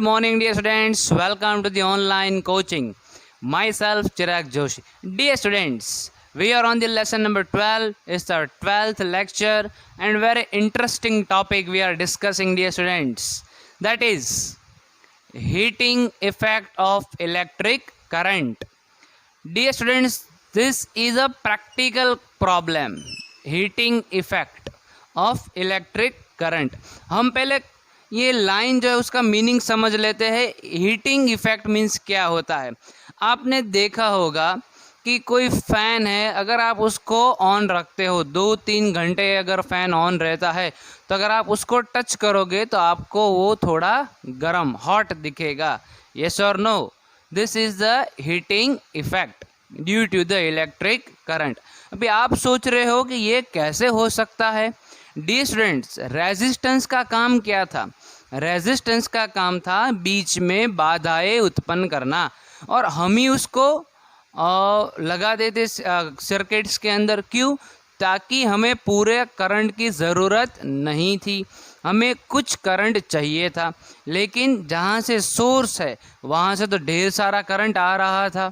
morning, dear students. Welcome to the online coaching. Myself, Chirag Joshi. Dear students, we are on the lesson number 12. It's our 12th lecture and very interesting topic we are discussing, dear students. That is heating effect of electric current. Dear students, this is a practical problem. Heating effect of electric current. हम पहले ये line जो है उसका meaning समझ लेते हैं. Heating effect means क्या होता है. आपने देखा होगा कि कोई फ़ैन है, अगर आप उसको ऑन रखते हो 2-3 घंटे अगर फ़ैन ऑन रहता है तो अगर आप उसको टच करोगे तो आपको वो थोड़ा गर्म हॉट दिखेगा. यस और no, this is the heating effect due to the electric current. अभी आप सोच रहे हो कि ये कैसे हो सकता है. डियर स्टूडेंट्स, रेजिस्टेंस का काम क्या था. रेजिस्टेंस का काम था बीच में बाधाएं उत्पन्न करना और हम ही उसको लगा देते सर्किट्स के अंदर. क्यों? ताकि हमें पूरे करंट की ज़रूरत नहीं थी, हमें कुछ करंट चाहिए था. लेकिन जहाँ से सोर्स है वहाँ से तो ढेर सारा करंट आ रहा था,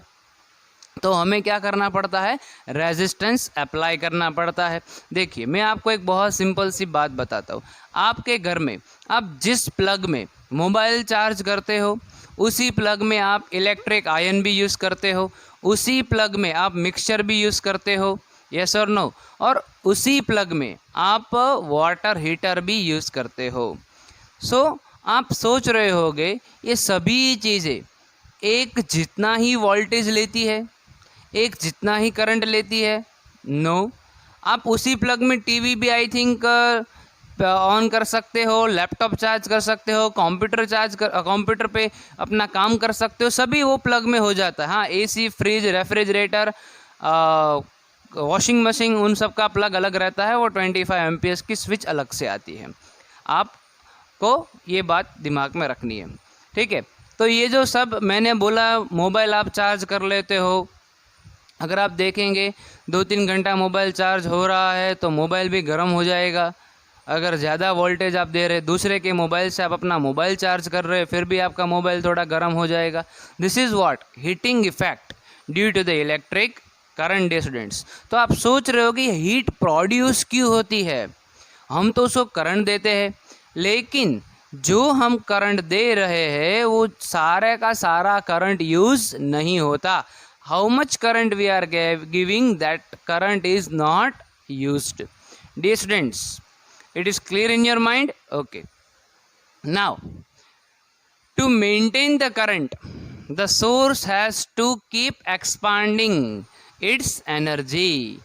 तो हमें क्या करना पड़ता है, रेजिस्टेंस अप्लाई करना पड़ता है. देखिए, मैं आपको एक बहुत सिंपल सी बात बताता हूँ. आपके घर में आप जिस प्लग में मोबाइल चार्ज करते हो उसी प्लग में आप इलेक्ट्रिक आयन भी यूज़ करते हो, उसी प्लग में आप मिक्सचर भी यूज़ करते हो. यस और नो. और उसी प्लग में आप वाटर हीटर भी यूज़ करते हो. सो आप सोच रहे होगे ये सभी चीज़ें एक जितना ही वोल्टेज लेती है, एक जितना ही करंट लेती है. नो, आप उसी प्लग में टीवी भी आई थिंक ऑन कर सकते हो, लैपटॉप चार्ज कर सकते हो, कंप्यूटर पे अपना काम कर सकते हो, सभी वो प्लग में हो जाता है. हाँ, AC, fridge, refrigerator, washing machine, उन सब का प्लग अलग रहता है, वो 25 एम्पियर्स की स्विच अलग से आती है. आपको ये बात दिमाग में रखनी है, ठीक है. तो ये जो सब मैंने बोला, मोबाइल आप चार्ज कर लेते हो, अगर आप देखेंगे 2-3 घंटा मोबाइल चार्ज हो रहा है तो मोबाइल भी गर्म हो जाएगा. अगर ज़्यादा वोल्टेज आप दे रहे, दूसरे के मोबाइल से आप अपना मोबाइल चार्ज कर रहे, फिर भी आपका मोबाइल थोड़ा गर्म हो जाएगा. This is what heating effect due to the electric current. Dear students, तो आप सोच रहे हो कि हीट प्रोड्यूस क्यों होती है. हम तो उसको करंट देते हैं, लेकिन जो हम करंट दे रहे हैं वो सारे का सारा करंट यूज़ नहीं होता. How much current we are giving, that current is not used. Dear students, it is clear in your mind? Okay. Now, to maintain the current, the source has to keep expanding its energy.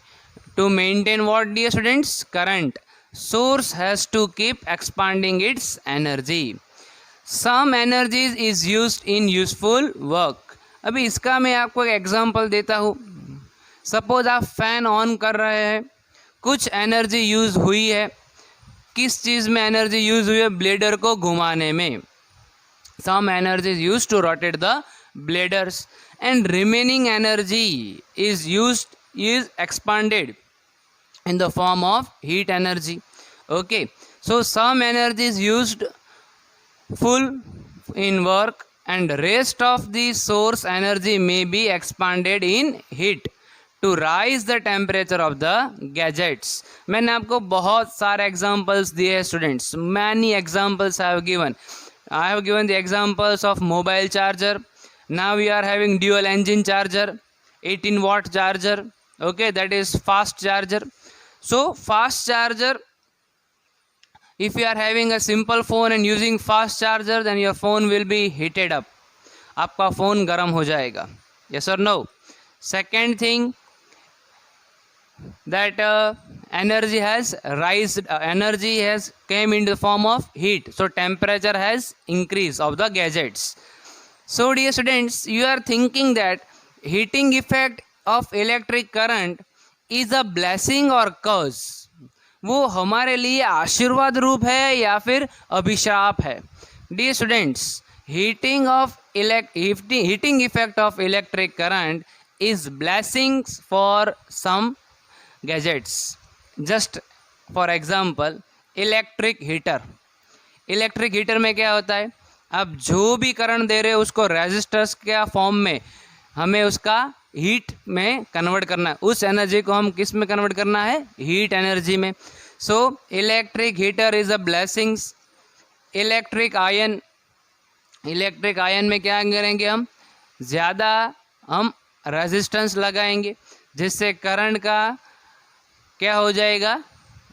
To maintain what, dear students? Current. Source has to keep expanding its energy. Some energy is used in useful work. अभी इसका मैं आपको एक example देता हूँ. Suppose आप fan on कर रहे हैं, कुछ एनर्जी यूज़ हुई है. किस चीज़ में एनर्जी यूज़ हुई है? ब्लेडर को घुमाने में. Some energy is use to rotate the blades and remaining energy is expanded in the form of heat energy. Okay, so some energy is used full in work and rest of the source energy may be expanded in heat to rise the temperature of the gadgets. मैंने आपको बहुत सारे examples दिए हैं students. Many examples I have given. I have given the examples of mobile charger. Now we are having dual engine charger, 18 watt charger. Okay, that is fast charger. So fast charger, if you are having a simple phone and using fast charger, then your phone will be heated up. आपका phone गर्म हो जाएगा. Yes or no? Second thing, that energy has came in the form of heat. So temperature has increased of the gadgets. So dear students, you are thinking that heating effect of electric current is a blessing और कर्स. वो हमारे लिए आशीर्वाद रूप है या फिर अभिशाप है. Dear students, heating effect of electric current is blessings for some gadgets. Just for example, electric heater. Electric heater में क्या होता है, अब जो भी करंट दे रहे हो उसको रेजिस्टर्स के फॉर्म में हमें उसका हीट में कन्वर्ट करना है। उस एनर्जी को हम किस में कन्वर्ट करना है? हीट एनर्जी में। So electric heater is a blessings. Electric ion में क्या करेंगे? हम ज़्यादा हम रेजिस्टेंस लगाएंगे जिससे करंट का क्या हो जाएगा?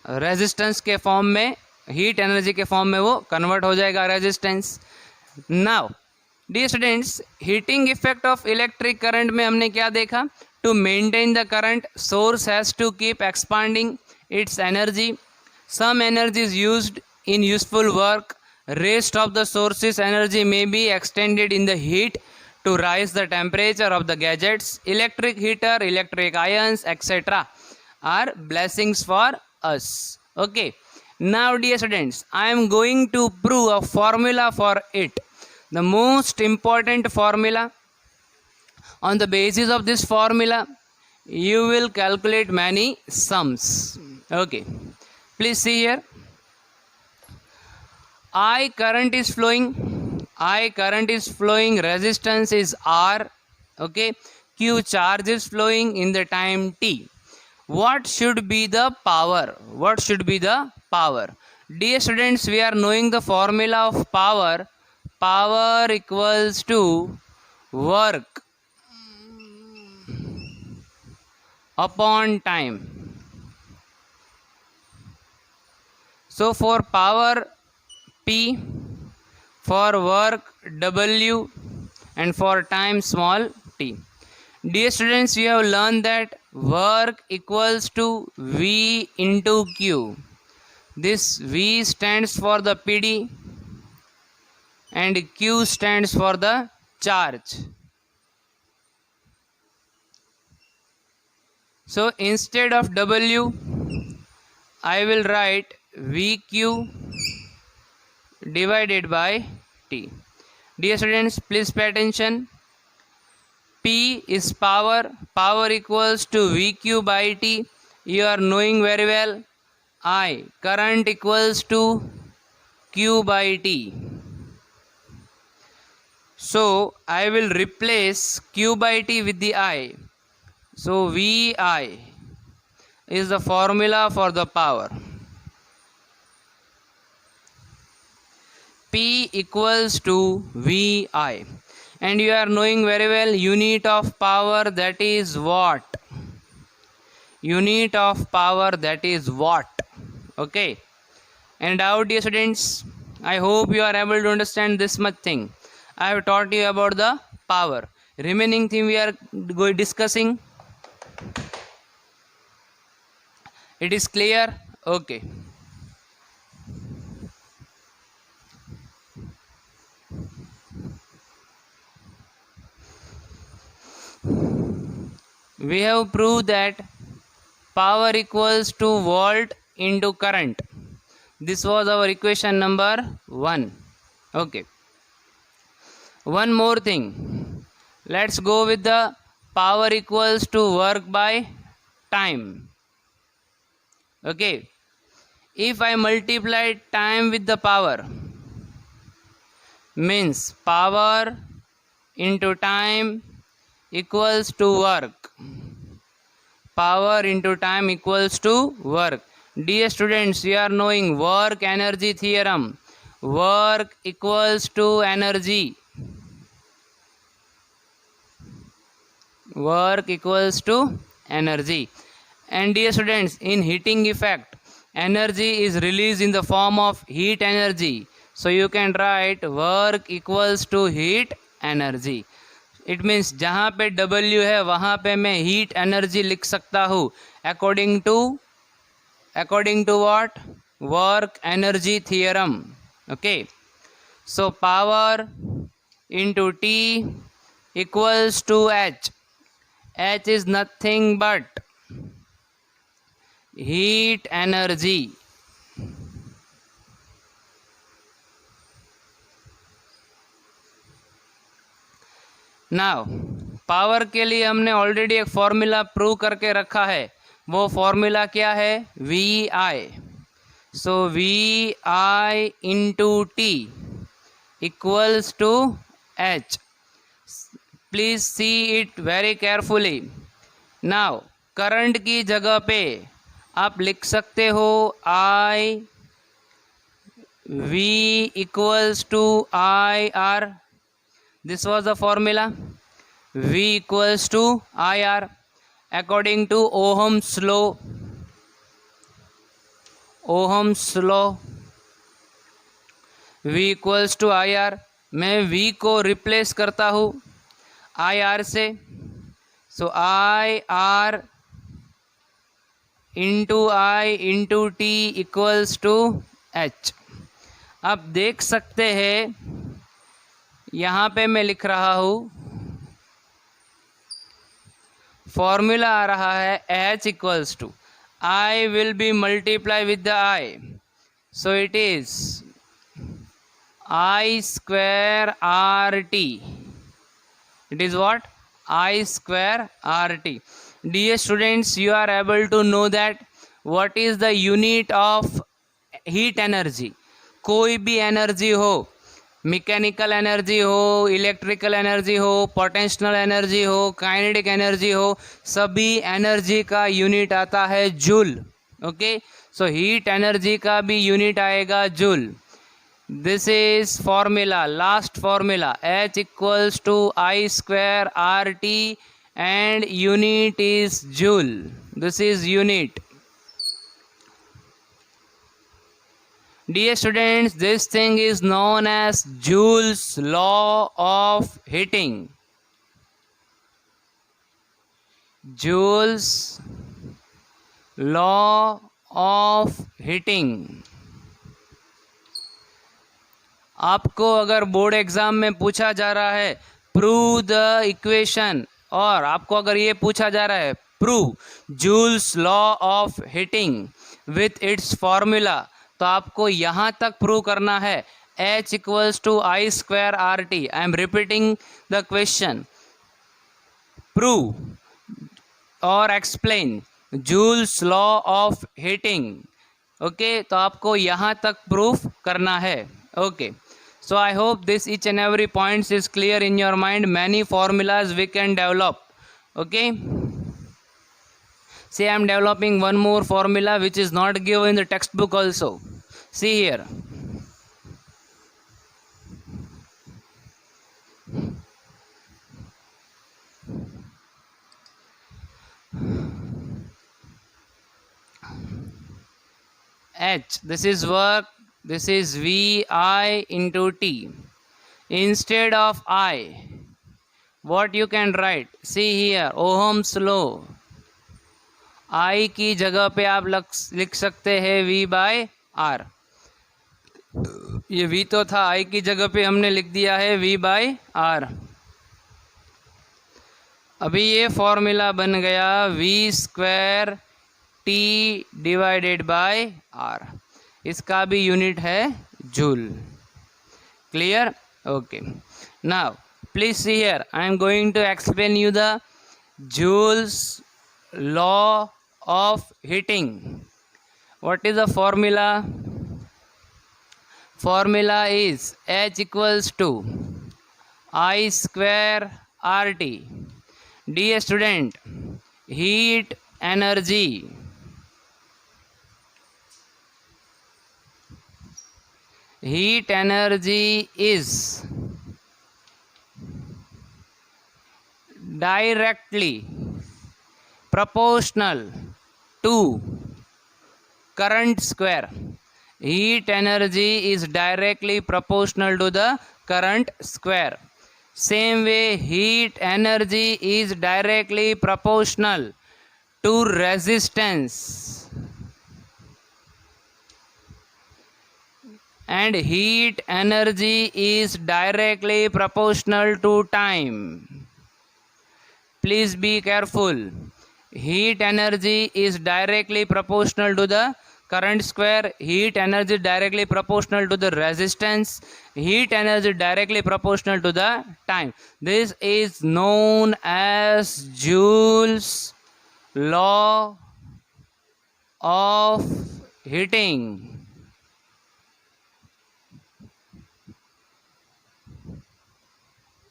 रेजिस्टेंस के फॉर्म में, हीट एनर्जी के फॉर्म में वो कन्वर्ट हो जाएगा resistance. Now dear students, heating effect of electric current में हमने क्या देखा? To maintain the current source has to keep expanding its energy. Some energy is used in useful work. Rest of the source's energy may be extended in the heat to rise the temperature of the gadgets. Electric heater, electric ions, etc. are blessings for us. Okay. Now dear students, I am going to prove a formula for it. The most important formula. On the basis of this formula, you will calculate many sums. Okay. Please see here. I current is flowing, resistance is R, okay. Q charge is flowing in the time t. What should be the power? Dear students, we are knowing the formula of power. Power equals to work upon time. So for power P, for work W, and for time small t. Dear students, we have learned that work equals to V into Q. This V stands for the PD and Q stands for the charge. So instead of W, I will write VQ divided by T. Dear students, please pay attention. P is power. Power equals to VQ by T. You are knowing very well. I, current equals to Q by T. So I will replace Q by T with the I. So VI is the formula for the power. P equals to VI, and you are knowing very well unit of power, that is watt. Okay. And now dear students, I hope you are able to understand this much thing. I have taught you about the power. Remaining thing we are discussing. It is clear? Okay. We have proved that power equals to volt into current. This was our equation number 1. Okay. One more thing. Let's go with the power equals to work by time. Okay. If I multiply time with the power, means power into time equals to work. Power into time equals to work. Dear students, we are knowing work energy theorem. Work equals to energy. Work equals to energy. And dear students, in heating effect, energy is released in the form of heat energy. So you can write work equals to heat energy. It means जहाँ पे W है वहाँ पे मैं heat energy लिख सकता हूँ according to what? Work energy theorem. Okay. So power into T equals to H. H is nothing but heat energy. Now power के लिए हमने ऑलरेडी एक फॉर्मूला प्रूव करके रखा है. वो फॉर्मूला क्या है? VI. So VI into T equals to H. Please see it very carefully. Now current की जगह पे आप लिख सकते हो I V equals to IR. This was the formula. V equals to IR according to Ohm's law. Ohm's law, V equals to I R. मैं V को replace करता हूँ आई आर से. So I R into I into T equals to H. आप देख सकते हैं यहाँ पे मैं लिख रहा हूँ, फॉर्मूला आ रहा है H equals to I will be multiply with the I. So it is I square RT. It is what? I square RT. Dear students, you are able to know that what is the unit of heat energy. कोई भी energy हो, mechanical energy हो, electrical energy हो, potential energy हो, kinetic energy हो, सभी energy का unit आता है joule. Okay, so heat energy का भी यूनिट आएगा joule. This is formula, last formula, H equals to I square R T and unit is joule. This is unit. Dear students, this thing is known as Joule's law of heating. Joule's law of heating. आपको अगर board exam में पूछा जा रहा है prove the equation, और आपको अगर ये पूछा जा रहा है prove Joule's law of heating with its formula, तो आपको यहाँ तक प्रूव करना है H equals to I square R T. I am repeating the question. Prove और explain Joule's law of heating. Okay, तो आपको यहाँ तक प्रूफ करना है. Okay, so I hope this each and every points is clear in your mind. Many formulas we can develop. Okay, see, I am developing one more formula which is not given in the textbook also. See here. H, this is work, this is V I into T. Instead of I, what you can write? See here, Ohm's law. I की जगह पे आप लिख सकते हैं V by R. ये V तो था, I की जगह पे हमने लिख दिया है V by R. अभी ये फॉर्मूला बन गया V square T divided by R. इसका भी यूनिट है joule. Clear? Okay. Now please see here, I am going to explain you the joule's law of heating. What is the formula? Formula is H equals to I square RT. Dear student, heat energy is directly proportional to current square. Heat energy is directly proportional to the current square. Same way, heat energy is directly proportional to resistance, and heat energy is directly proportional to time. Please be careful. Heat energy is directly proportional to the current square. Heat energy directly proportional to the resistance. Heat energy directly proportional to the time. This is known as Joule's law of heating.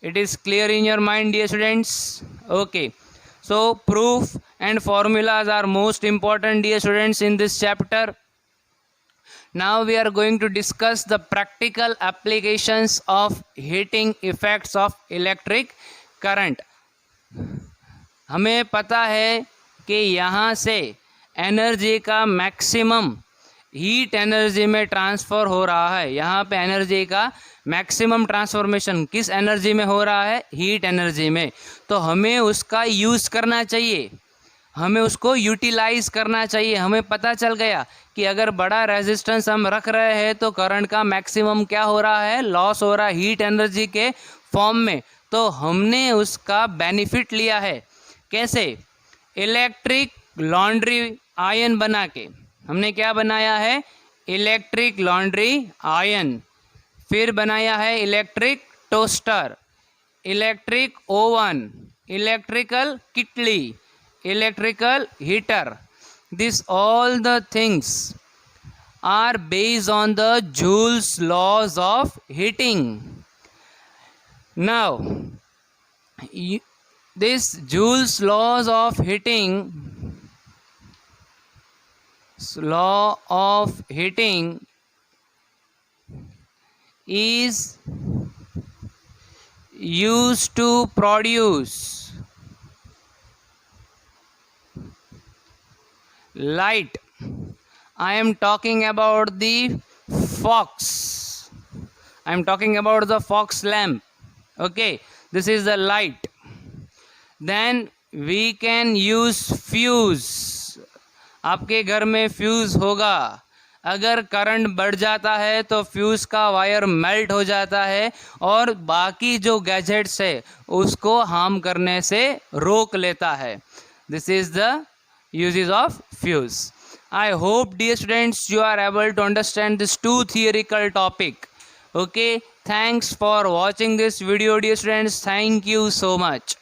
It is clear in your mind, dear students? Okay. So proof and formulas are most important, dear students, in this chapter. Now we are going to discuss the practical applications of heating effects of electric current. हमें पता है कि यहाँ से energy का maximum heat energy में transfer हो रहा है. यहाँ पे एनर्जी का मैक्सिमम ट्रांसफॉर्मेशन किस एनर्जी में हो रहा है? हीट एनर्जी में. तो हमें उसका यूज़ करना चाहिए, हमें उसको यूटिलाइज़ करना चाहिए. हमें पता चल गया कि अगर बड़ा रेजिस्टेंस हम रख रहे हैं तो करंट का मैक्सिमम क्या हो रहा है? लॉस हो रहा है हीट एनर्जी के फॉर्म में. तो हमने उसका बेनिफिट लिया है. कैसे? इलेक्ट्रिक लॉन्ड्री आयन बना के. हमने क्या बनाया है? Electric laundry ion. फिर बनाया है electric toaster, electric oven, electrical किटली, electrical heater. This all the things are based on the Joule's laws of heating. Now, this Joule's laws of heating, law of heating is used to produce light. I am talking about the fox. I am talking about the fox lamp. Okay, this is the light. Then we can use fuse. आपके घर में fuse होगा. अगर current बढ़ जाता है तो fuse का वायर मेल्ट हो जाता है और बाकी जो गैजेट्स है उसको हार्म करने से रोक लेता है. This is the uses of fuse. I hope, dear students, you are able to understand this two theoretical topic. Okay, thanks for watching this video, dear students. Thank you so much.